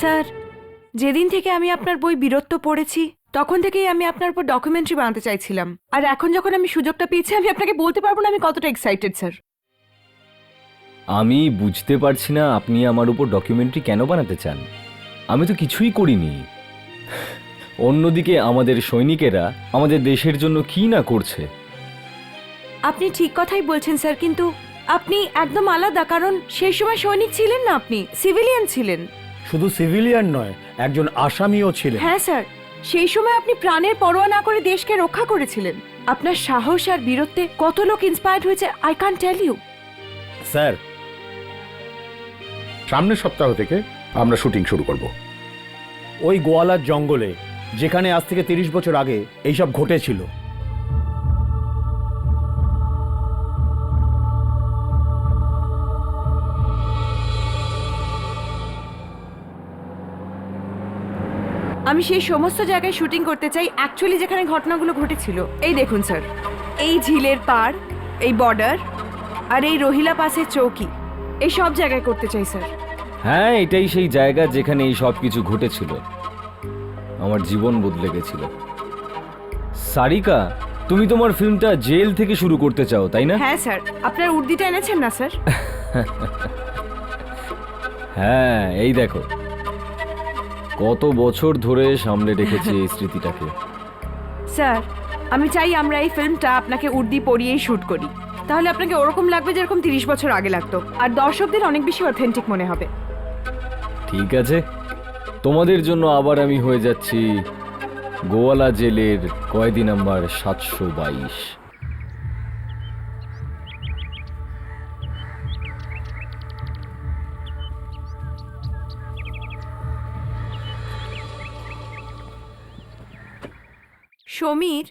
Sir, যেদিন থেকে আমি আপনার বই বীরত্ব পড়েছি তখন থেকেই আমি আপনার উপর ডকুমেন্টারি বানাতে চাইছিলাম। আর এখন যখন আমি সুযোগটা পেয়েছি আমি আপনাকে বলতে পারবো না আমি কতটা এক্সাইটেড স্যার। আমি বুঝতে পারছি না আপনি আমার উপর ডকুমেন্টারি কেন বানাতে চান। আমি তো কিছুই করিনি। অন্যদিকে আমাদের সৈনিকেরা আমাদের দেশের জন্য কি না করছে। আপনি ঠিক কথাই বলছেন স্যার, কিন্তু আপনি একদম আলাদা, কারণ সেই সময় সৈনিক ছিলেন না, আপনি সিভিলিয়ান ছিলেন। শুধু সিভিলিয়ান নয়, একজন আসামিও ছিলেন। হ্যাঁ স্যার, সেই সময় আপনি প্রাণের পরোয়া না করে দেশকে রক্ষা করেছিলেন। আপনার সাহস আর বীরত্বে কত লোক ইন্সপায়ার্ড হয়েছে, I can tell you. Sir, সামনের সপ্তাহ থেকে আমরা শুটিং শুরু করব। ওই গোয়ালার জঙ্গলে, যেখানে আজ থেকে 30 বছর আগে এইসব ঘটেছিল। আমি সেই সমস্ত জায়গায় শুটিং করতে চাই অ্যাকচুয়ালি যেখানে ঘটনাগুলো ঘটেছিল। এই দেখুন স্যার, এই ঝিলের পাড়, এই বর্ডার, আর এই রোহিলা পাসের চৌকি, এই সব জায়গায় করতে চাই স্যার। হ্যাঁ, এটাই সেই জায়গা যেখানে এই সব কিছু ঘটেছিল। আমার জীবন বদলে গেছিল। সারিকা, তুমি তোমার ফিল্মটা জেল থেকে শুরু করতে চাও, তাই না? হ্যাঁ স্যার, আপনার উর্দিটা এনেছেন না স্যার? হ্যাঁ, এই দেখো, কত বছর ধরে সামনে রেখেছি এই স্মৃতিটাকে। স্যার, আমি চাই আমরা এই ফিল্মটা আপনাকে উর্দি পরিয়েই শুট করি। তাহলে আপনাকে ওরকম লাগবে যেরকম 30 বছর আগে লাগতো, আর দর্শকদের অনেক বেশি অথেন্টিক মনে হবে। ঠিক আছে, তোমাদের জন্য আবার আমি হয়ে যাচ্ছি গোয়ালা জেলের কয়েদি নাম্বার 722। সমীর,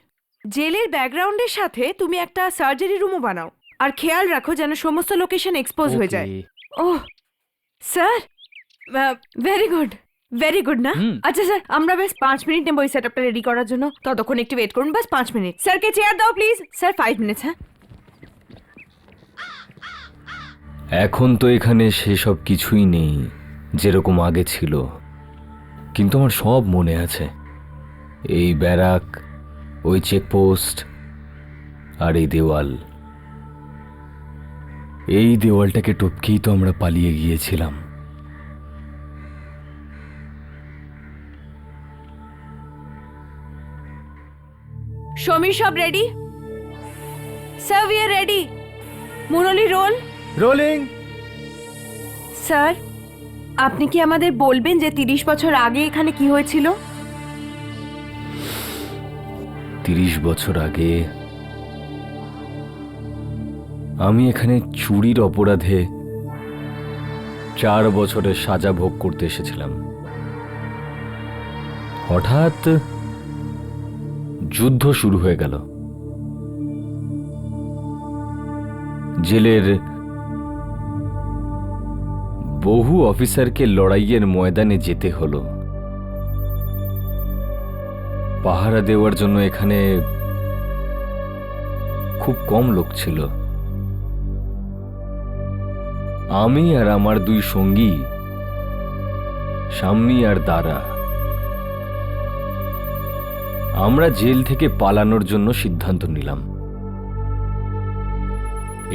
জেলের ব্যাকগ্রাউন্ডের সাথে তুমি একটা সার্জারি রুমও বানাও, আর খেয়াল রাখো যেন সমস্ত লোকেশন এক্সপোজ হয়ে যায়। Oh sir, very good, very good না? আচ্ছা স্যার, আমরা বেশ 5 মিনিট নেবো এই সেটআপটা রেডি করার জন্য, ততক্ষণ একটু ওয়েট করুন, বাস 5 মিনিট। স্যারকে চেয়ার দাও প্লিজ। Sir 5 minutes. হ্যাঁ, এখন তো এখানে সেসব কিছুই নেই যেরকম আগে ছিল, কিন্তু আমার সব মনে আছে। এই ব্যারাক, ওই চেকপোস্ট, আর এই দেওয়াল। এই দেওয়ালটাকে টপকেই তো আমরা পালিয়ে গিয়েছিলাম। সমীর, সব ready? Sir we are ready. Murali, roll. Rolling. Sir, আপনি কি আমাদের বলবেন যে 30 বছর আগে এখানে কি হয়েছিল? 30 বছর আগে আমি এখানে চুরির অপরাধে 4 বছরের সাজা ভোগ করতে এসেছিলাম। হঠাৎ যুদ্ধ শুরু হয়ে গেল। জেলের বহু অফিসারকে লড়াইয়ের ময়দানে যেতে হলো। পাহারা দেওয়ার জন্য এখানে খুব কম লোক ছিল। আমি আর আমার 2 সঙ্গী, শাম্মী আর দারা, আমরা জেল থেকে পালানোর জন্য সিদ্ধান্ত নিলাম।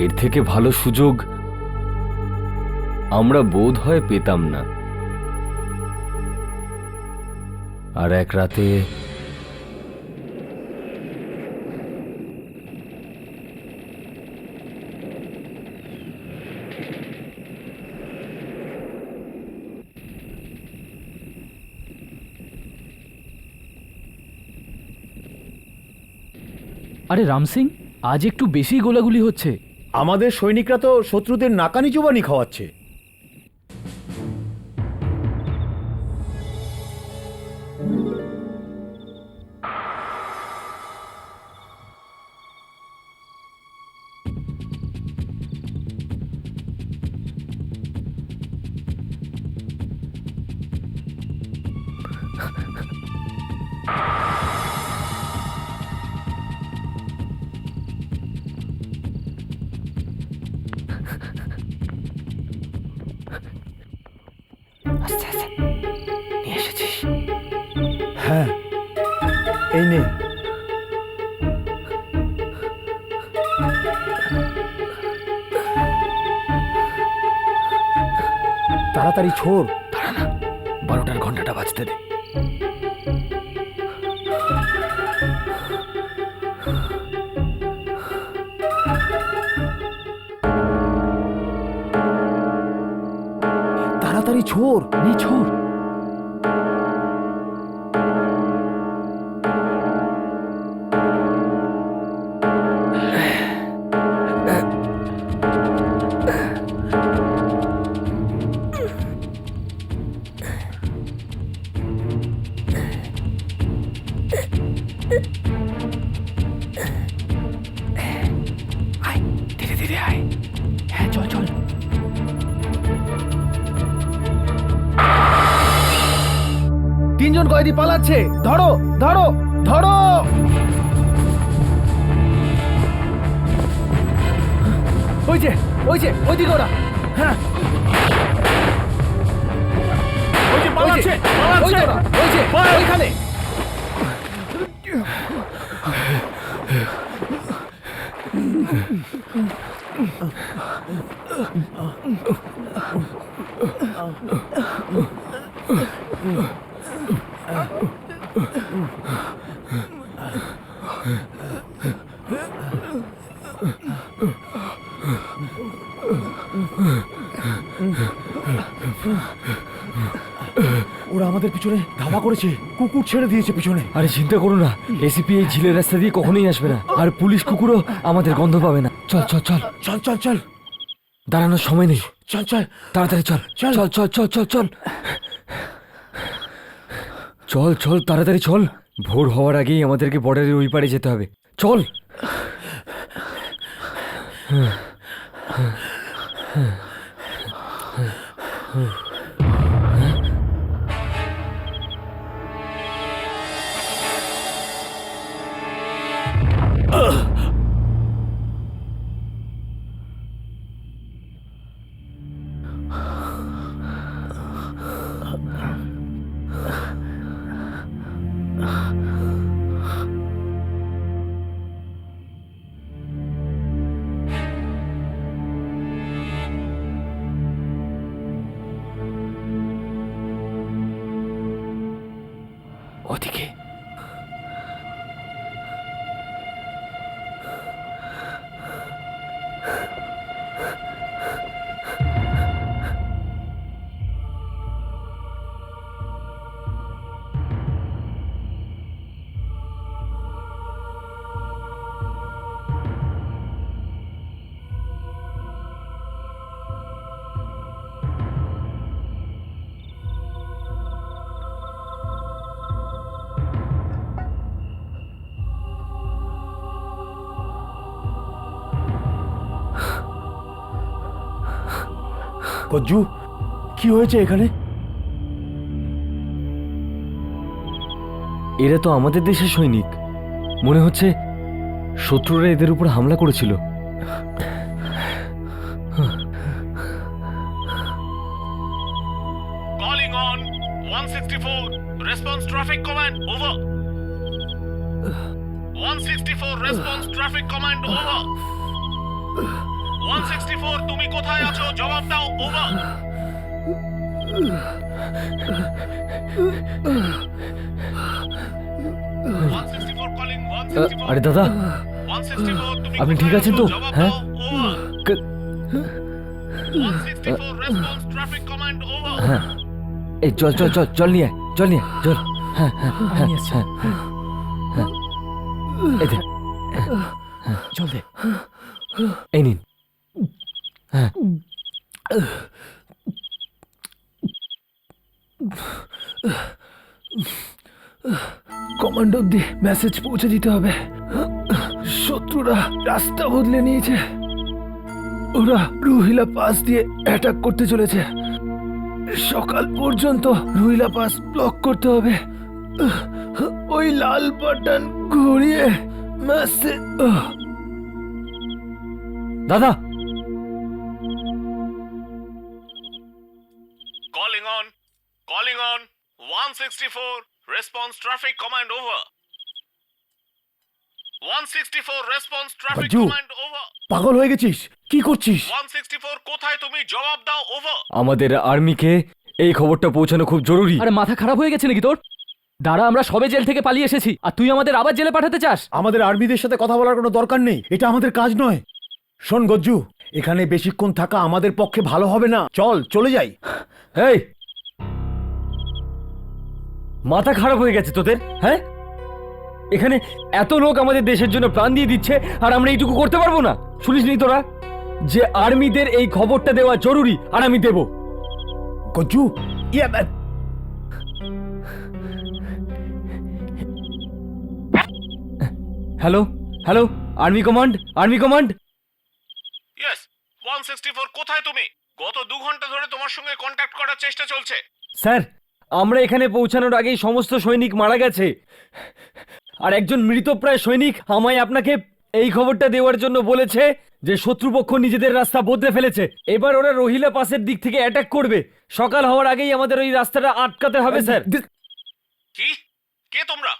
এর থেকে ভালো সুযোগ আমরা বোধ হয় পেতাম না। আর এক রাতে আরে রাম সিং, আজ একটু বেশি গোলাগুলি হচ্ছে। আমাদের সৈনিকরা তো শত্রুদের নাকানি চুবানি খাওয়াচ্ছে। হ্যাঁ, এই নে। তাড়াতাড়ি ছোড়। 12টার ঘন্টাটা বাজতে দে। তাড়াতাড়ি ছোড়। নে ছোড়। আয়, ধীরে ধীরে আয়। হ্যাঁ, চল চল। তিনজন কয়েদি পালাচ্ছে। ধরো ধরো ধরো। ওই যে ওইদিকে ওরা। হ্যাঁ, ওই যে পালাচ্ছে, ওই যে ওরা, ওইখানে। ওরা আমাদের পিছনে ধাওয়া করেছে। কুকুর ছেড়ে দিয়েছে পিছনে। আরে চিন্তা করো না, এসিপি এই ঝিলের রাস্তা দিয়ে কখনোই আসবে না, আর পুলিশ কুকুরও আমাদের গন্ধ পাবে না। চল চল চল, চল চল চল, দাঁড়ানোর সময় নেই। চল চল, তাড়াতাড়ি চল চল। চল চল চল চল চল চল চল, তাড়াতাড়ি চল। ভোর হওয়ার আগেই আমাদেরকে বর্ডারের ওই পারে যেতে হবে। চল। ওদিকে। কজ্জু, কি হয়েছে এখানে? এরা তো আমাদের দেশের সৈনিক। মনে হচ্ছে শত্রুরা এদের উপর হামলা করেছিল। Calling on 164 response traffic command over. 164 response traffic command over. 164 তুমি কোথায় আছো জবাব দাও ওভার। 164 কলিং 164 আরে দাদা, 164 তুমি আপনি ঠিক কোথায় আছেন আছো? তো? জবাব হ্যাঁ? দাও ওভার। ক- 164 response traffic command over. হ্যাঁ, এই চল চল চল চল নিয়ে আয়, চল নিয়ে আয়, চল। হ্যাঁ হ্যাঁ হ্যাঁ আমি আসছি। হ্যাঁ হ্যাঁ, এই দে, চল দে। এই নিন। হ্যাঁ, কমান্ডো অব্দি মেসেজ পৌঁছে দিতে হবে। শত্রুরা রাস্তা বদলে নিয়েছে। ওরা রুহিলা পাস দিয়ে অ্যাটাক করতে চলেছে। সকাল পর্যন্ত রুহিলা পাস ব্লক করতে হবে। ওই লাল বাটন ঘুরিয়ে মেসেজ। দাদা। Calling on 164 response traffic command over. 164 response traffic Bajju. command over. পাগল হয়ে গেছিস? কি করছিস? 164 কোথায় তুমি জবাব দাও ওভার। আমাদের আর্মিকে এই খবরটা পৌঁছানো খুব জরুরি। আরে মাথা খারাপ হয়ে গেছে নাকি তোর? দাঁড়া, আমরা সবে জেল থেকে পালিয়ে এসেছি আর তুই আমাদের আবার জেলে পাঠাতে চাস? আমাদের আর্মিদের সাথে কথা বলার কোনো দরকার নেই, এটা আমাদের কাজ নয়। শোন গজ্জু, এখানে বেশিক্ষণ থাকা আমাদের পক্ষে ভালো হবে না। চল চলে যাই। এই, মাথা খারাপ হয়ে গেছে তোদের? হ্যাঁ, এখানে এত লোক আমাদের দেশের জন্য প্রাণ দিয়ে দিচ্ছে আর আমরা এইটুকু করতে পারবো না? শুনিসনি তোরা যে আর্মিদের এই খবরটা দেওয়া জরুরি, আর আমি দেব। Gajju, hello hello, army command, army command. Yes, 164 কোথায় তুমি? গত 2 ঘন্টা ধরে তোমার সঙ্গে কন্ট্যাক্ট করার চেষ্টা চলছে। স্যার, আমরা এখানে পৌঁছানোর আগেই সমস্ত সৈনিক মারা গেছে আর একজন মৃতপ্রায় সৈনিক আমায় আপনাকে এই খবরটা দেওয়ার জন্য বলেছে যে শত্রুপক্ষ নিজেদের রাস্তা বদলে ফেলেছে। এবার ওরা রোহিলা পাসের দিক থেকে অ্যাটাক করবে। সকাল হওয়ার আগেই আমাদের ওই রাস্তাটা আটকাতে হবে স্যার। কি? কে তোমরা?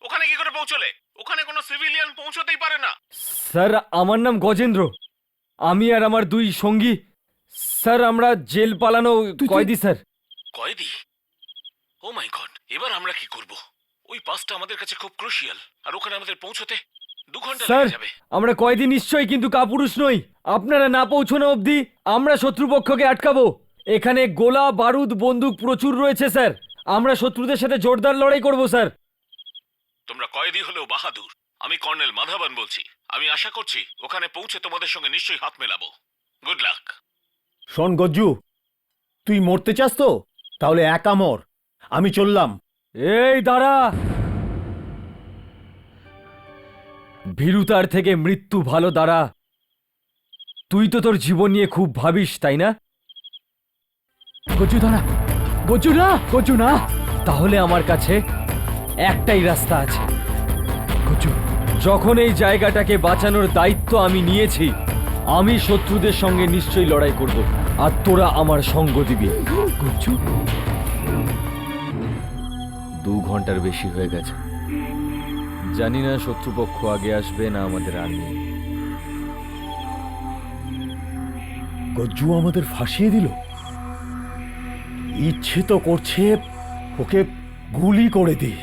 ওখানে কি করে পৌঁছলে? ওখানে কোনো সিভিলিয়ান পৌঁছতেই পারে না। স্যার, আমার নাম গজেন্দ্র। আমি আর আমার 2 সঙ্গী স্যার, আমরা জেল পালানো কয়েদি স্যার। কয়েদি? ও মাই গড, এবার আমরা কি করব? ওই পাসটা আমাদের কাছে খুব ক্রুশিয়াল, আর ওখানে আমাদের পৌঁছতে 2 ঘন্টা স্যার, লেগে যাবে। আমরা কয়েদি নিশ্চয়ই, কিন্তু কাপুরুষ নই। আপনারা না পৌঁছানো অবধি আমরা শত্রুপক্ষকে আটকাবো। এখানে গোলা বারুদ বন্দুক প্রচুর রয়েছে স্যার। আমরা শত্রুদের সাথে জোরদার লড়াই করব স্যার। তোমরা কয়েদি হলেও বাহাদুর। আমি কর্নেল মাধবন বলছি। আমি আশা করছি ওখানে পৌঁছে তোমাদের সঙ্গে নিশ্চয়ই হাত মেলাবো। Good luck. শোন গজ্জু, তুই মরতে চাস তো? তাহলে একা মর, আমি চললাম। এই দাঁড়া, ভীরুতার থেকে মৃত্যু ভালো। দাঁড়া, তুই তো তোর জীবন নিয়ে খুব ভাবিস, তাই না? গজ্জু দাঁড়া, গজ্জু না, গজ্জু না। তাহলে আমার কাছে একটাই রাস্তা আছে। গজ্জু, যখন এই জায়গাটাকে বাঁচানোর দায়িত্ব আমি নিয়েছি, আমি শত্রুদের সঙ্গে নিশ্চয়ই লড়াই করব, আর তোরা আমার সঙ্গ দিবি। গজ্জু, 2 ঘন্টার বেশি হয়ে গেছে। জানি না শত্রুপক্ষ আগে আসবে না আমাদের আর্মি। গজ্জু আমাদের ফাঁসিয়ে দিল। ইচ্ছে তো করছে ওকে গুলি করে দি।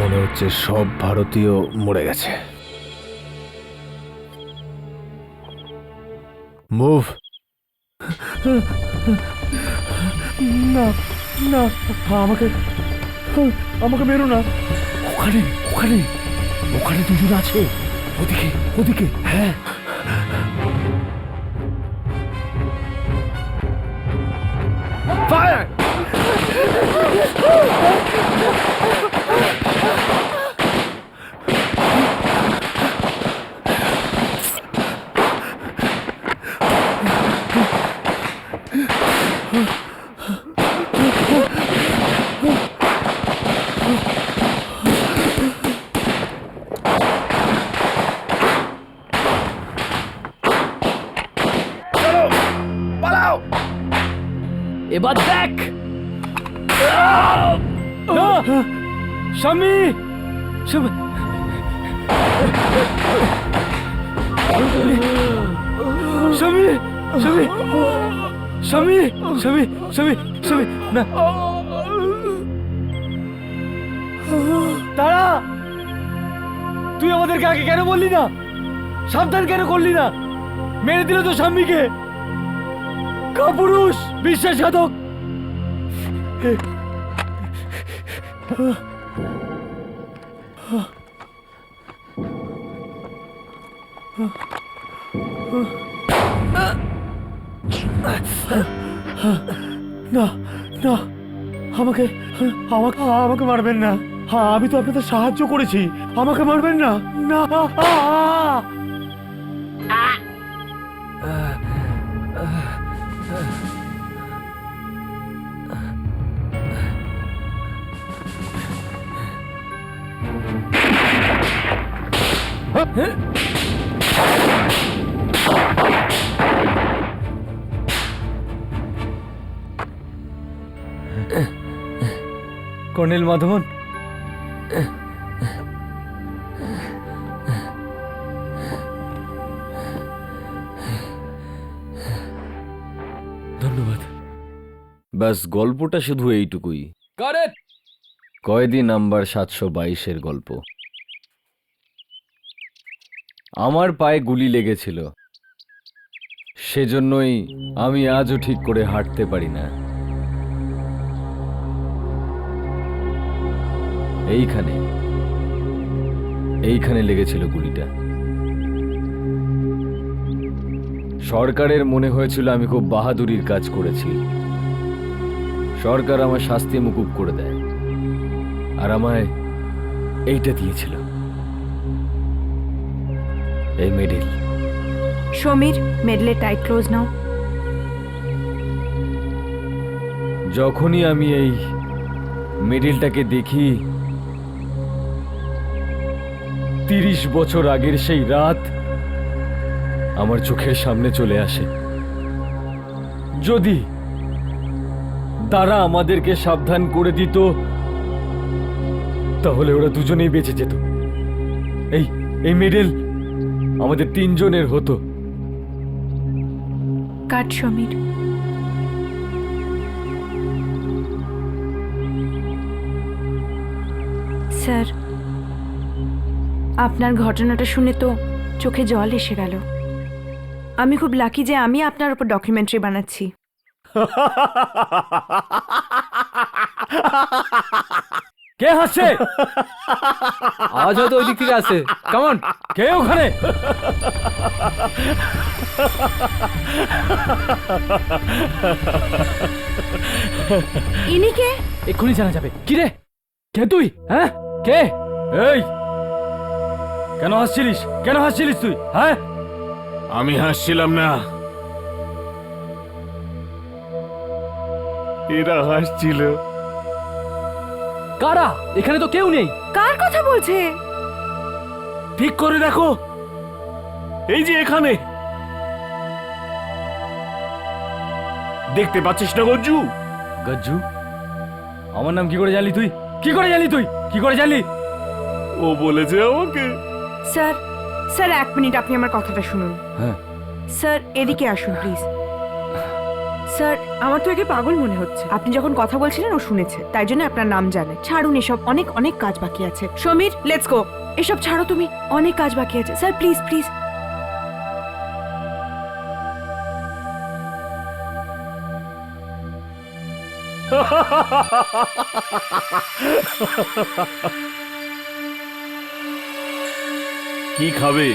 মনে হচ্ছে সব ভারতীয় মরে গেছে। মুভ। না না, আমাকে আমাকে মেরো না। ওখানে ওখানে ওখানে 2 জন আছে। ওদিকে ওদিকে। হ্যাঁ, ফায়ার! এবার দেখ। না! স্বামী! স্বামী! স্বামী! স্বামী! স্বামী! স্বামী! স্বামী! স্বামী! না! তারা! তুই আমাদেরকে আগে কেন বললি না? সাবধান কেন করলি না? মেরে দিল তো স্বামীকে। কাপুরুষ, বিশ্বাসঘাতক। না না, আমাকে আমাকে আমাকে মারবেন না। আমি তো আপনাদের সাহায্য করেছি, আমাকে মারবেন না। না, কর্নেল মাধবন, ধন্যবাদ। ব্যাস, গল্পটা শুধু এইটুকুই। কয়েদি নাম্বার 722-এর গল্প। আমার পায়ে গুলি লেগেছিল, সেজন্যই আমি আজও ঠিক করে হাঁটতে পারি না। এইখানে লেগেছিল গুলিটা। সরকারের মনে হয়েছিল আমি খুব বাহাদুরির কাজ করেছি। সরকার আমার শাস্তি মুকুব করে দেয়, আর আমায় এইটা দিয়েছিল, এই মেডেল। সমীর, মেডেলে টাইট ক্লোজ নাও। যখনই আমি এই মেডেলটাকে দেখি, 30 বছর আগের সেই রাত আমার চোখের সামনে চলে আসে। যদি তারা আমাদেরকে সাবধান করে দিত, তাহলে ওরা দুজনেই বেঁচে যেত। এই মেডেল আমাদের 3 জনের হতো। কাট সমীর। স্যার, আপনার ঘটনাটা শুনে তো চোখে জল এসে গেল। আমি খুব লাকি যে আমি আপনার উপর ডকুমেন্টারি বানাচ্ছি। কে হাসছে? আওয়াজ হয়তো ওই দিক থেকে আসছে। কেমন? কে ওখানে? ইনি কে? এক্ষুনি জানা যাবে। কি রে, কে তুই? হ্যাঁ, কে? এই, কেন হাসছিলিস তুই? হ্যাঁ, আমি হাসছিলাম না, এরা হাসছিল। কারা? এখানে তো কেউ নেই। কার কথা বলছে? ঠিক করে দেখো, এই যে এখানে, দেখতে পাচ্ছিস না গজ্জু? গজ্জু? আমার নাম কি করে জানলি তুই? কি করে জানলি? ও বলেছে আমাকে। স্যার, স্যার 1 মিনিট, আপনি আমার কথাটা শুনুন। হ্যাঁ। স্যার, এদিকে আসুন প্লিজ। স্যার, আমার তো একে পাগল মনে হচ্ছে। আপনি যখন কথা বলছিলেন ও শুনেছে, তাই জন্য আপনার নাম জানে। ছাড়ুন এসব, অনেক অনেক কাজ বাকি আছে। Samir, let's go. এসব ছাড়ো তুমি, অনেক কাজ বাকি আছে। Sir please please. কি খাবে?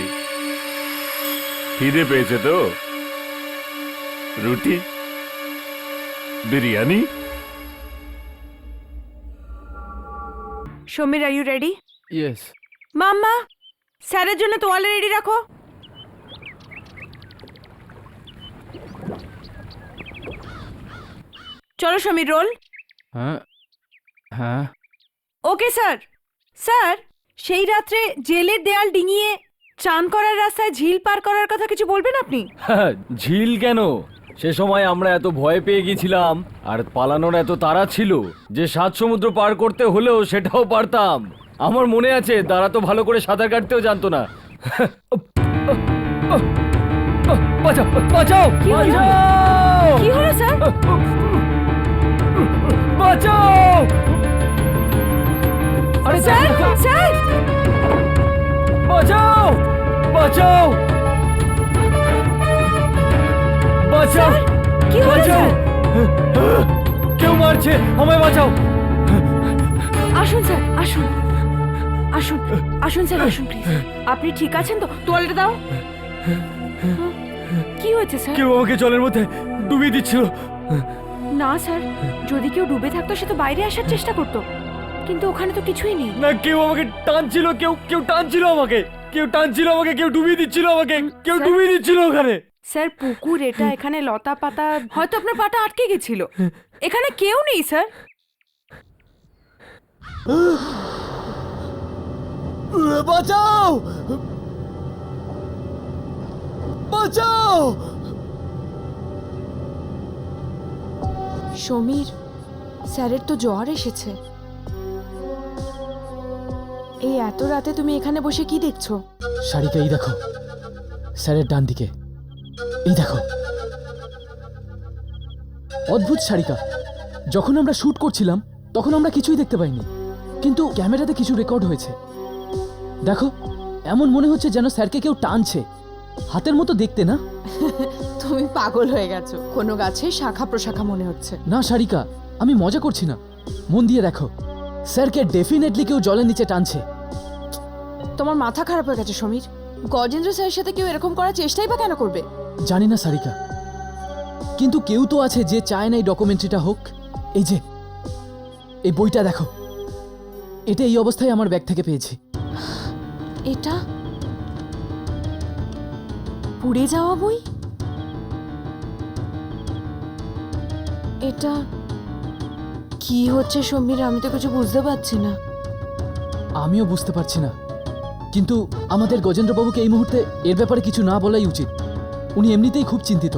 খিদে পেয়েছে তো? রুটি, biryani? Samir, are you ready? Yes. Mamma, স্যারের জন্য তোয়ালে রেডি রাখো। চলো সমীর, রোল। হ্যাঁ হ্যাঁ। Okay sir. স্যার, সেই রাত্রে জেলের দেয়াল ডিঙিয়ে চান করার রাস্তায় ঝিল পার করার কথা কিছু বলবেন আপনি? হ্যাঁ, ঝিল কেন? সে সময় আমরা এত ভয় পেয়ে গেছিলাম, আর পালানোর এত তাড়া ছিল যে 7 সমুদ্র পার করতে হলেও সেটাও পারতাম। আমার মনে আছে, তারা তো ভালো করে সাঁতার কাটতেও জানতো না। বাঁচাও, বাঁচাও, কি হলো? বাঁচাও! কি হলো স্যার? বাঁচাও! আরে স্যার, স্যার! বাঁচাও, বাঁচাও, বাঁচাও, স্যার, কি হলো বাঁচাও! স্যার? কেউ মারছে, আমায় বাঁচাও! আসুন স্যার, আসুন আসুন আসুন স্যার, আসুন প্লিজ। আপনি ঠিক আছেন তো? তোয়ালেটা দাও। কি হয়েছে স্যার? কেউ আমাকে জলের মধ্যে ডুবিয়ে দিচ্ছিল। না স্যার, যদি কেউ ডুবে থাকতো সে তো বাইরে আসার চেষ্টা করতো, কিন্তু ওখানে তো কিছুই নেই। না, কেউ আমাকে টানছিল, কেউ টানছিল আমাকে, কেউ ডুবিয়ে দিচ্ছিল আমাকে, কেউ স্যার? ডুবিয়ে দিচ্ছিল ওখানে। স্যার, পুকুর এটা, এখানে লতা পাতা, হয়তো আপনার পাটা আটকে গেছিল। এখানে কেউ নেই স্যার। বাঁচাও, বাঁচাও! সমীর, স্যারের তো জ্বর এসেছে। এই এত রাতে তুমি এখানে বসে কি দেখছো? সারিকা, এই দেখো স্যারের ডান দিকে, এই দেখো। অদ্ভুত সারিকা, যখন আমরা শুট করছিলাম তখন আমরা কিছুই দেখতে পাইনি, কিন্তু ক্যামেরাতে কিছু রেকর্ড হয়েছে। দেখো, এমন মনে হচ্ছে যেন স্যারকে কেউ টানছে, হাতের মতো দেখতে না? তুমি পাগল হয়ে গেছো, কোনো গাছে শাখা প্রশাখা মনে হচ্ছে। না সারিকা, আমি মজা করছি না, মন দিয়ে দেখো, স্যারকে ডেফিনেটলি কেউ জলের নিচে টানছে। তোমার মাথা খারাপ হয়ে গেছে সমীর। গজেন্দ্র স্যারের সাথে কেউ এরকম করার চেষ্টাই বা কেন করবে? জানি না সারিকা, কিন্তু কেউ তো আছে যে চায় না এই ডকুমেন্টারিটা হোক। এই যে এই বইটা দেখো, এটা এই অবস্থায় আমার ব্যাগ থেকে পেয়েছি। এটা পুড়ে যাওয়া বই? এটা কি হচ্ছে সমীর? আমি তো কিছু বুঝতে পারছি না। আমিও বুঝতে পারছি না, কিন্তু আমাদের গজেন্দ্রবাবুকে এই মুহূর্তে এর ব্যাপারে কিছু না বলাই উচিত। উনি এমনিতেই খুব চিন্তিত।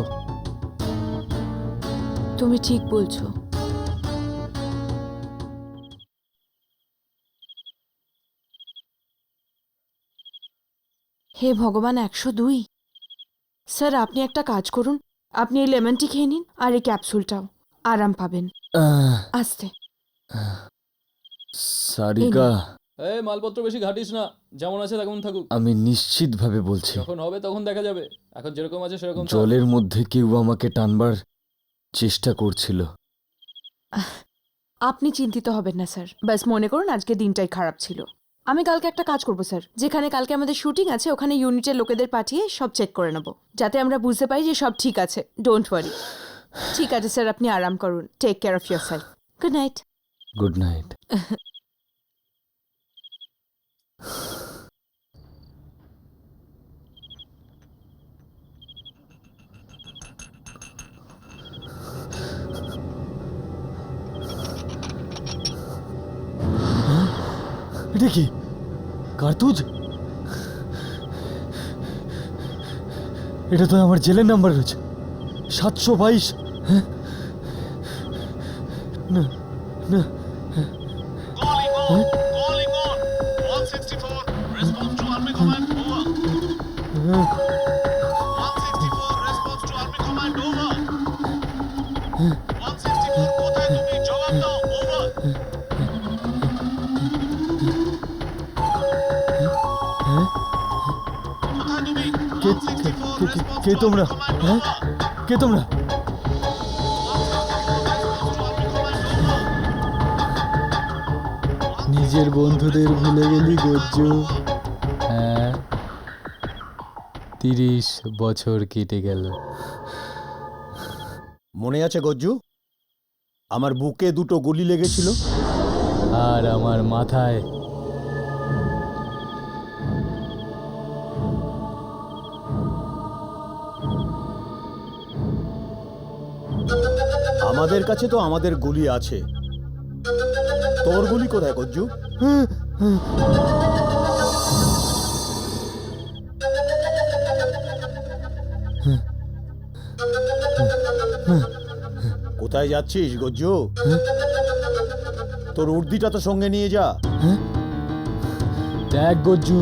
তুমি ঠিক বলছো। হে ভগবান, 102। স্যার, আপনি একটা কাজ করুন, আপনি এই লেমন টি খেয়ে নিন আর এই ক্যাপসুলটাও, আরাম পাবেন। আস্তে। সারিকা, এই মালপত্র বেশি ঘাটিস না, যেমন আছে তেমন থাকুক। আমি নিশ্চিতভাবে বলছি, যখন হবে তখন দেখা যাবে, এখন যেরকম আছে সেরকম থাক। জলের মধ্যে কেউ আমাকে টানবার চেষ্টা করছিল। আপনি চিন্তিত হবেন না স্যার, ব্যাস মনে করুন আজকে দিনটাই খারাপ ছিল। আমি কালকে একটা কাজ করব স্যার, যেখানে কালকে আমাদের শুটিং আছে ওখানে ইউনিটের লোকেদের পাঠিয়ে সব চেক করে নেব, যাতে আমরা বুঝতে পারি যে সব ঠিক আছে। Don't worry. ঠিক আছে স্যার, আপনি আরাম করুন। Take care of yourself. Good night. Good night. এটা কি কার্তুজ? এটা তো আমার জেলের নাম্বার রয়েছে, 722। না না, Calling on! Calling on! 164, response to Army Command, over. 164, response to Army Command, over. 164, কোথায় তুমি? জবাব দাও, over. কোথায় তুমি? 164, response কে to তোমরা? Army Command, হ্যাঁ? over. কে তোমরা? 164, response to Army Command, over. নিজের বন্ধুদের ভুলে গেলি গজ্জু? হ্যাঁ, 30 বছর কেটে গেল। মনে আছে গজ্জু, আমার বুকে 2টো গুলি লেগেছিল? আর আমার মাথায়। আমাদের কাছে তো আমাদের গুলি আছে, তোর গুলি কোথায় গজ্জু? কোথায় যাচ্ছিস গজ্জু? তোর উর্দিটা তো সঙ্গে নিয়ে যা। দেখ গজ্জু,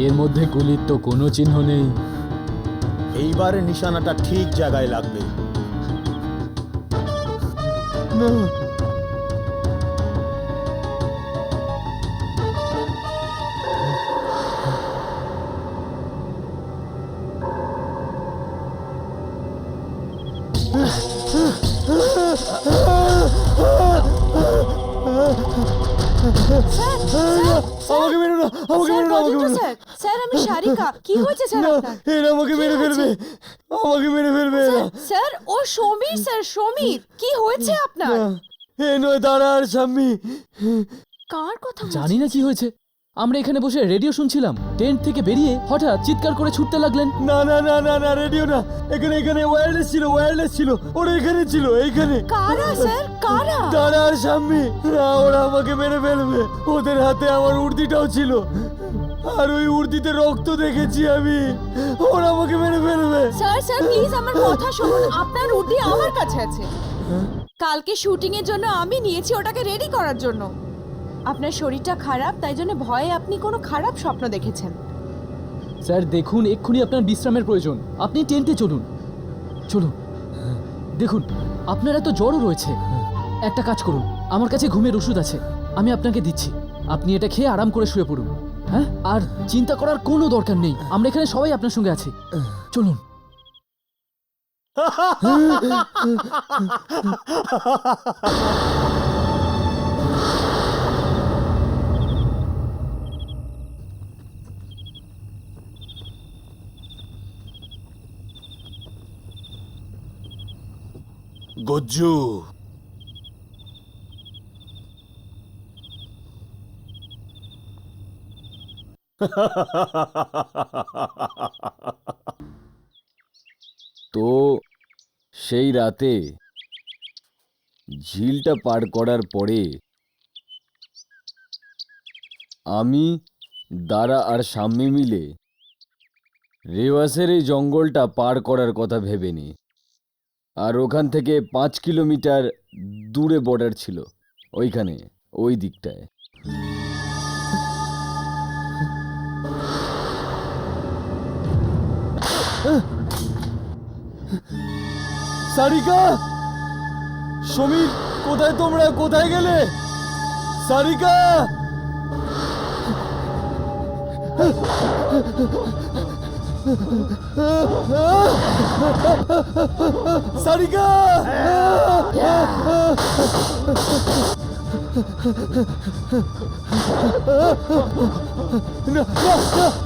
এর মধ্যে গুলির তো কোনো চিহ্ন নেই। এইবারে নিশানাটা ঠিক জায়গায় লাগবে। না, আমাকে মেরো না, আমাকে মেরো না, আমাকে মেরো না। স্যার, স্যার আমি সারিকা। কি হয়েছে স্যার আপনার? এরা আমাকে মেরে ফেলবে, আমাকে মেরে ফেলবে এরা। স্যার, ও সমীর স্যার, সমীর। কি হয়েছে আপনার? এ নয়, দাঁড়া আর সাম্মি। কার কথা বলছেন? জানি না কি হয়েছে, আমরা এখানে বসে রেডিও শুনছিলাম, টেন্ট থেকে বেরিয়ে হঠাৎ চিৎকার করে ছুটতে লাগলেন। না না না না না, রেডিও না, এখানে এখানে ওয়্যারলেস ছিল, ওরা এখানে ছিল, এইখানে। কারা স্যার, কারা? দাদা আর স্বামী, না ওরা আমাকে মেরে ফেলবে। ওদের হাতে আমার উর্দিটাও ছিল, আর ওই উর্দিতে রক্ত দেখেছি আমি। ওরা আমাকে মেরে ফেলবে। স্যার স্যার প্লিজ আমার কথা শুনুন, আপনার উডি আমার কাছে আছে। কালকে শুটিং এর জন্য আমি নিয়েছি ওটাকে রেডি করার জন্য। আপনার শরীরটা খারাপ, তাই জন্য ভয়ে আপনি কোনো খারাপ স্বপ্ন দেখেছেন। স্যার দেখুন, এক্ষুনি আপনার বিশ্রামের প্রয়োজন, আপনি টেন্টে চলুন। চলুন। দেখুন, আপনার এত জ্বরও রয়েছে, একটা কাজ করুন, আমার কাছে ঘুমের ওষুধ আছে, আমি আপনাকে দিচ্ছি, আপনি এটা খেয়ে আরাম করে শুয়ে পড়ুন। হ্যাঁ, আর চিন্তা করার কোনো দরকার নেই, আমরা এখানে সবাই আপনার সঙ্গে আছি। চলুন। গজ্জু, তো সেই রাতে ঝিলটা পার করার পরে আমি, দারা আর সাম্যে মিলে রেওয়াসের এই জঙ্গলটা পার করার কথা ভেবেনি। আর ওখান থেকে 5 কিলোমিটার দূরে বর্ডার ছিল, ওইখানে, ওই দিকটায়। সারিকা, সমীর, কোথায় তোমরা? কোথায় গেলে? সারিকা, সারিকা, না না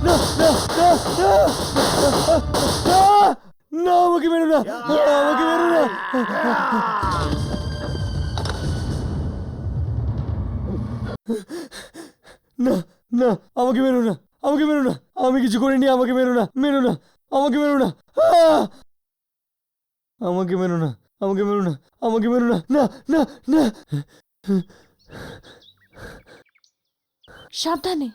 না না না, না, আমাকে মেরো না, আমাকে মেরো না। না না, আমাকে মেরো না, আমাকে মেরো না, আমি কিছু করিনি, আমাকে মেরো না, মেরো না, আমাকে মেরো না, আমাকে মেরো না, আমাকে মেরো না, আমাকে মেরো না, না না না। সাবধানে।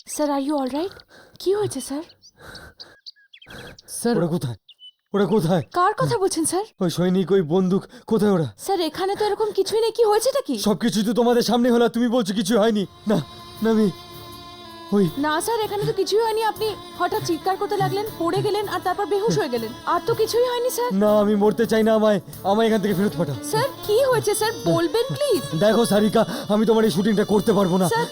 Sir are you alright? কি হয়েছে স্যার? স্যার ওরা কোথায়? ওরা কোথায়? কার কথা বলছেন স্যার? ওই সৈনিক, ওই বন্দুক, কোথায় ওরা? স্যার এখানে তো এরকম কিছুই নেই, কি হয়েছেটা কি? সবকিছু তো তোমাদের সামনে হলো, তুমি বলছো কিছু হয়নি। না না, আমি ওই না স্যার, এখানে তো কিছুই হয়নি, আপনি হঠাৎ চিৎকার করতে লাগলেন, পড়ে গেলেন আর তারপর বেহুশ হয়ে গেলেন, আর তো কিছুই হয়নি স্যার। না, আমি মরতে চাই না, আমায় আমায় এখান থেকে ফেরত পাঠাও। স্যার কি হয়েছে স্যার, বলবেন প্লিজ? দেখো সারিকা, আমি তোমার এই শুটিংটা করতে পারবো না। স্যার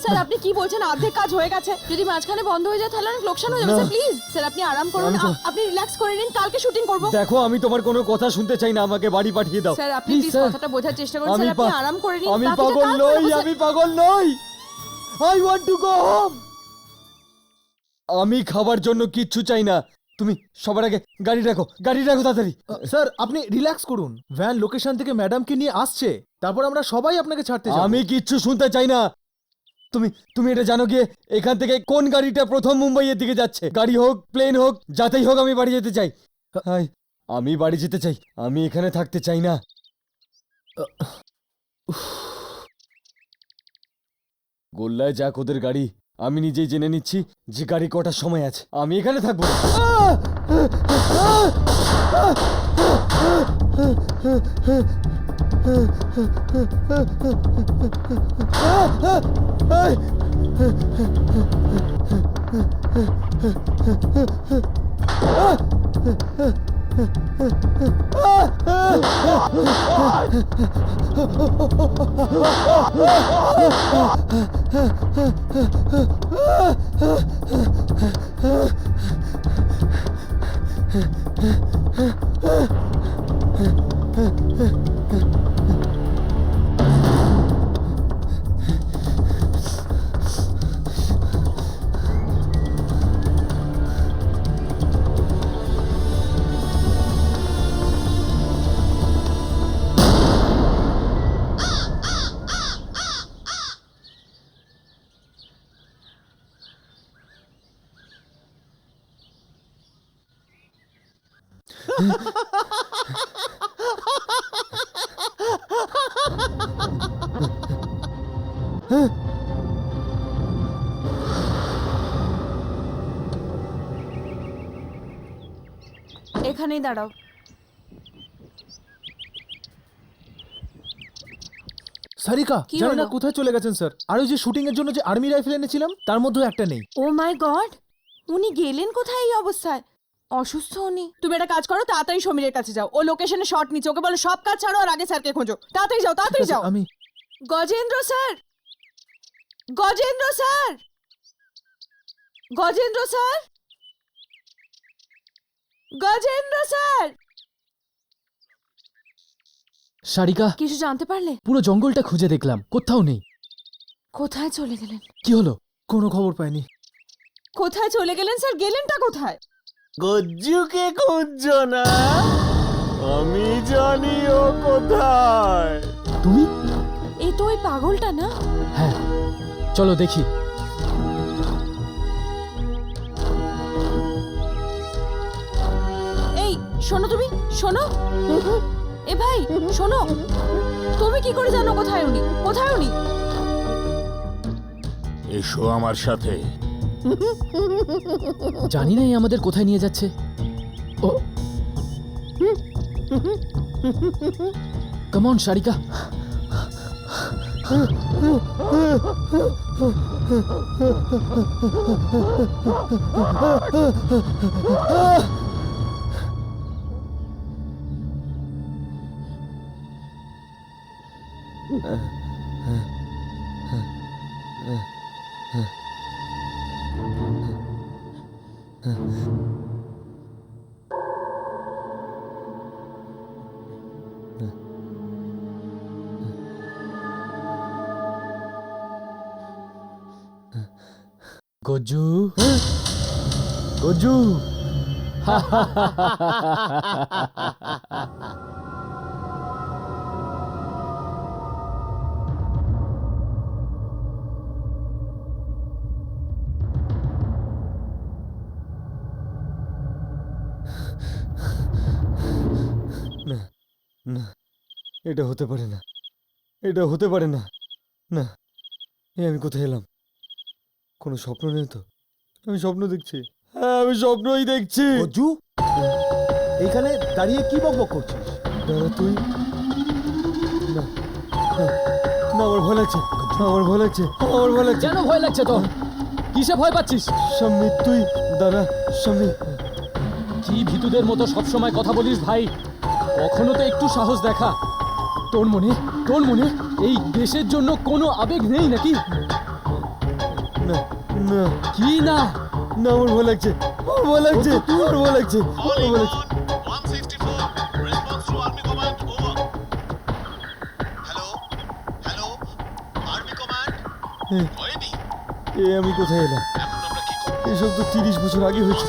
স্যার আপনি কি বলছেন? অর্ধেক কাজ হয়ে গেছে, যদি মাঝখানে বন্ধ হয়ে যায় তাহলে অনেক লোকসান হয়ে যাবে। না। স্যার প্লিজ, স্যার আপনি আরাম করুন, আমি তো- আপনি রিল্যাক্স করে নিন, কালকে শুটিং করব। দেখো, আমি তোমার কোনো কথা শুনতে চাই না, আমাকে বাড়ি পাঠিয়ে দাও। স্যার আপনি Please, প্লিজ sir. কথাটা বোঝার চেষ্টা করুন, আমি স্যার আপনি পা- আরাম করে নিন, আমি বাকিটা পাগল কাল করবো, নই, স্যার। আমি পাগল নই। I want to go home. আমি খাবার জন্য কিচ্ছু চাই না। তুমি সবার আগে গাড়ি রাখো, গাড়ি রাখো তাড়াতাড়ি। স্যার আপনি রিল্যাক্স করুন, ভ্যান লোকেশন থেকে ম্যাডামকে নিয়ে আসছে, তারপর আমরা সবাই আপনাকে ছাড়তে যাব। আমি কিচ্ছু শুনতে চাই না। তুমি তুমি এটা জানো গিয়ে এখান থেকে কোন গাড়িটা প্রথম মুম্বাইয়ের দিকে যাচ্ছে? গাড়ি হোক, প্লেন হোক, যাতেই হোক, আমি বাড়ি যেতে চাই। হাই, আমি বাড়ি যেতে চাই, আমি এখানে থাকতে চাই না। গোল্লায় যাক ওদের গাড়ি, আমি নিজেই জেনে নিচ্ছি যে গাড়ি কটার সময় আছে। আমি এখানে থাকবো না। এখানেই দাঁড়াও। সারিকা কি জানি না হলো? কোথায় চলে গেছেন স্যার। আর ওই যে শুটিং এর জন্য যে আর্মি রাইফেল এনেছিলাম তার মধ্যেও একটা নেই। ও মাই গড, উনি গেলেন কোথায় এই অবস্থায়? অসুস্থ উনি। তুমি একটা কাজ করো, তাড়াতাড়ি সমীরের কাছে যাও। ও লোকেশনে শট নিচ্ছে, ওকে বলো সব কাজ ছাড়ো আর আগে স্যারকে খোঁজো। তাড়াতাড়ি যাও, তাড়াতাড়ি যাও। আমি Gajendra sir, Gajendra sir, Gajendra sir, Gajendra sir. Sarika, কিছু জানতে পারলে? পুরো জঙ্গলটা খুঁজে দেখলাম, কোথাও নেই। কোথায় চলে গেলেন? কি হলো? কোনো খবর পাইনি। কোথায় চলে গেলেন স্যার? গেলেনটা কোথায়? গজ্জুকে খুঁজছো না? আমি জানি ও কোথায়। তুমি? এই তো ওই পাগলটা না? হ্যাঁ, চলো দেখি। এই শোনো, তুমি শোনো। এ ভাই শোনো, তুমি কি করে জানো কোথায় উনি? কোথায় উনি? এসো আমার সাথে। জানি না এ আমাদের কোথায় নিয়ে যাচ্ছে। ও কাম অন সারিকা। গজ্জু, গজ্জু না না, এটা হতে পারে না, এটা হতে পারে না। না, আমি কোথায় এলাম? কোনো স্বপ্ন নেই তো? আমি স্বপ্ন দেখছি। হ্যাঁ, আমি স্বপ্নই দেখছি। গজ্জু, এইখানে দাঁড়িয়ে কি বকবক করছিস? দাদা তুই? না না না, আমার ভয় লাগছে, আমার ভয় লাগছে, আমার ভয় লাগছে। কেন ভয় লাগছে তোর? কিসে ভয় পাচ্ছিস? স্বামী তুই, দাদা স্বামী। কি ভীতুদের মতো সবসময় কথা বলিস ভাই? কখনো তো একটু সাহস দেখা। তোর মনে এই দেশের জন্য কোনো আবেগ নেই নাকি? না না কি না? না, আমার ভয় লাগছে, আমার ভয় লাগছে, আমার ভয় লাগছে, আমার ভয় লাগছে। 164 response to army command over. Hello hello army command. হয়নি? আমি কোথায় এলাম? এখন আমরা কি করব? এসব তো 30 বছর আগে হয়েছে।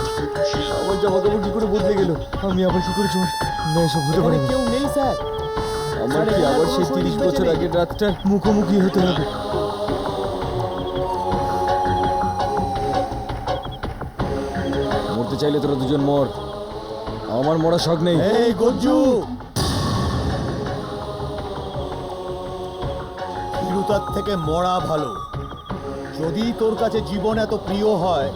আমার জামা কাপড় কি করে বদলে গেল? আমি আবার কি করে চল? না, এসব হতে পারে না। কেউ নেই স্যার। আমার কি আবার সেই 30 বছর আগের রাতটার মুখোমুখি হতে হবে? মরতে চাইলে তোরা দুজন মর, আমার মরার শখ নেই। এই গজ্জু, ভীরুতার থেকে মরা ভালো। যদি তোর কাছে জীবন এত প্রিয় হয়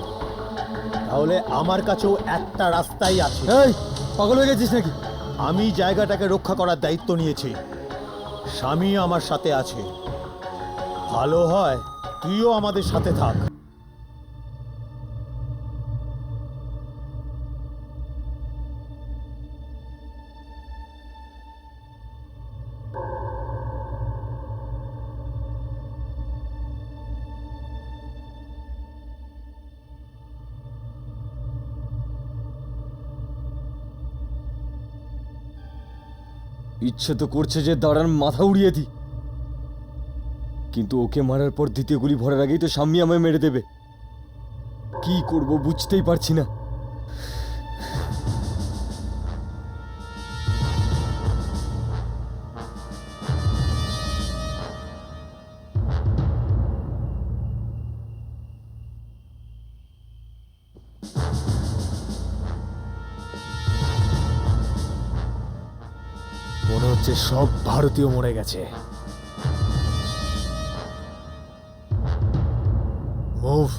তাহলে আমার কাছেও একটা রাস্তাই আছে। এই পাগল হয়ে গেছিস নাকি? আমি জায়গাটাকে রক্ষা করার দায়িত্ব নিয়েছি। স্বামী আমার সাথে আছে। ভালো হয় তুইও আমাদের সাথে থাক। ইচ্ছে তো করছে যে দাঁড়ান মাথা উড়িয়ে দিই, কিন্তু ওকে মারার পর দ্বিতীয় গুলি ভরার আগেই তো স্বামী আমায় মেরে দেবে। কি করব বুঝতেই পারছি না। হচ্ছে সব ভারতীয় মরে গেছে। মুভ।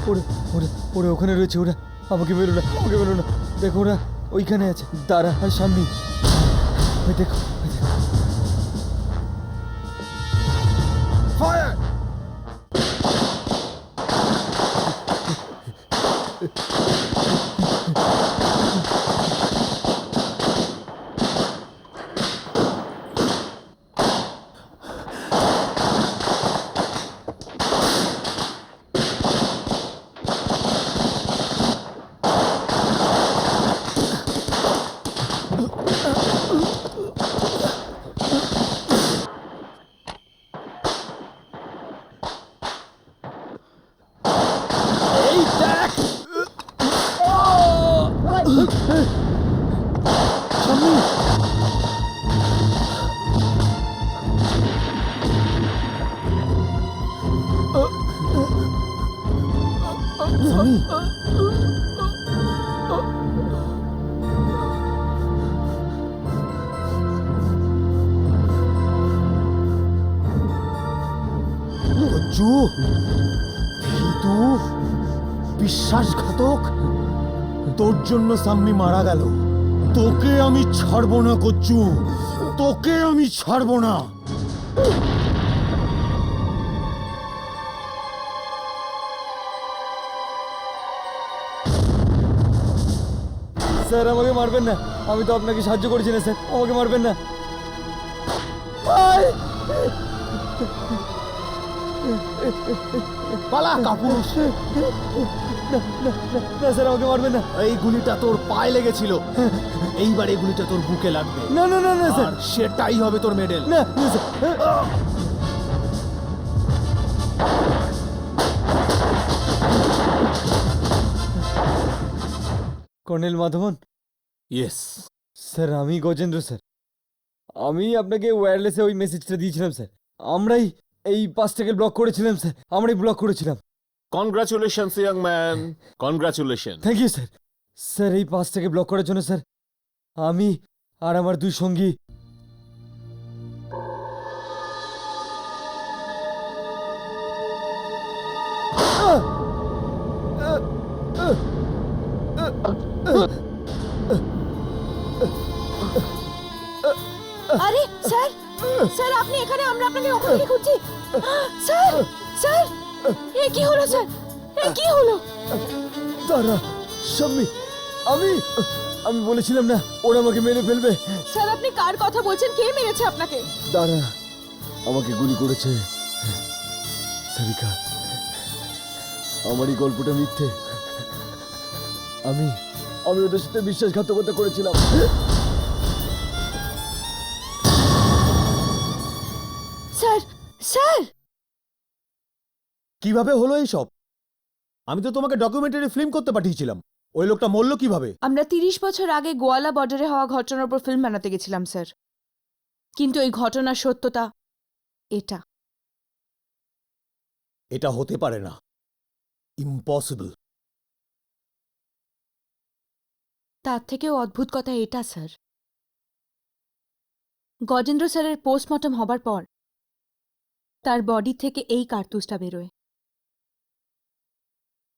ওরা ওরা ওরা ওখানে রয়েছে। ওরা আমাকে মেরো না, আমাকে মেরো না। দেখো ওরা ওইখানে আছে, দাঁড়া আর সামনে। ওই দেখো, ওই দেখো। গজ্জু, ভীতু, বিশ্বাসঘাতক, তোর জন্য সাম্মি মারা গেল। তোকে আমি ছাড়বো না গজ্জু, তোকে আমি ছাড়বো না। স্যার আমাকে মারবেন না, আমি তো আপনাকে সাহায্য করেছি না স্যার, আমাকে মারবেন না। পালা কাপুরুষ। না স্যার আমাকে মারবেন না। এই গুলিটা তোর পায়ে লেগেছিল, এইবার এই গুলিটা তোর বুকে লাগবে। না না না না স্যার, আর সেটাই হবে তোর মেডেল। না না, sir. Colonel Madhavan. Yes sir আমি গজেন্দ্র স্যার, আমি আপনাকে ওয়্যারলেসে ওই মেসেজটা দিয়েছিলাম স্যার। আমরাই এই পাসটাকে ব্লক করেছিলাম স্যার, আমরাই ব্লক করেছিলাম। Congratulations young man, congratulation. Thank you sir. Sir এই পাসটাকে ব্লক করার জন্য স্যার আমি আর আমার দুই সঙ্গী আরে স্যার, স্যার আপনি এখানে, আমরা আপনাকে ওখানে কি খুঁজছি। স্যার, স্যার এ কি হলো স্যার, এ কি হলো? দাঁড়া শাম্মি, আমি আমি বলেছিলাম না ওরা আমাকে মেরে ফেলবে। স্যার আপনি কার কথা বলছেন? কে মেরেছে আপনাকে? দাঁড়া, আমাকে গুলি করেছে সারিকা। আমার এই গল্পটা মিথ্যে, আমি আমি ওদের সাথে বিশ্বাসঘাতকতা করেছিলাম। স্যার, স্যার কিভাবে হলো এইসব? আমি তো তোমাকে ডকুমেন্টারি ফিল্ম করতে পাঠিয়েছিলাম। ওই লোকটা মরলো কিভাবে? আমরা 30 বছর আগে গোয়ালা বর্ডারে হওয়া ঘটনার উপর ফিল্ম বানাতে গেছিলাম স্যার, কিন্তু এই ঘটনার সত্যতা এটা। এটা হতে পারে না, ইম্পসিবল। তার থেকেও অদ্ভুত কথা এটা স্যার, গজেন্দ্র স্যারের পোস্টমর্টম হবার পর তার বডি থেকে এই কার্তুজটা বেরোয়।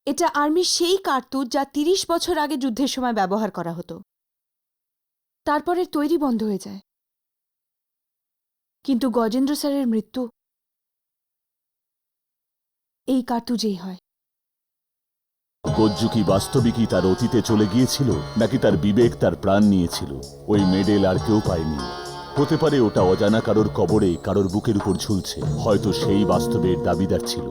এটা আর্মির সেই কার্তুজ যা 30 বছর আগে যুদ্ধের সময় ব্যবহার করা হতো। তারপরে তৈরি বন্ধ হয়ে যায়, কিন্তু গজেন্দ্র স্যারের মৃত্যু এই কার্তুজেই হয়। গজ্জু কি বাস্তবিকই তার অতীতে চলে গিয়েছিল, নাকি তার বিবেক তার প্রাণ নিয়েছিল? ওই মেডেল আর কেউ পায়নি। হতে পারে ওটা অজানা কারোর কবরে কারোর বুকের উপর ঝুলছে, হয়তো সেই বাস্তবের দাবিদার ছিল।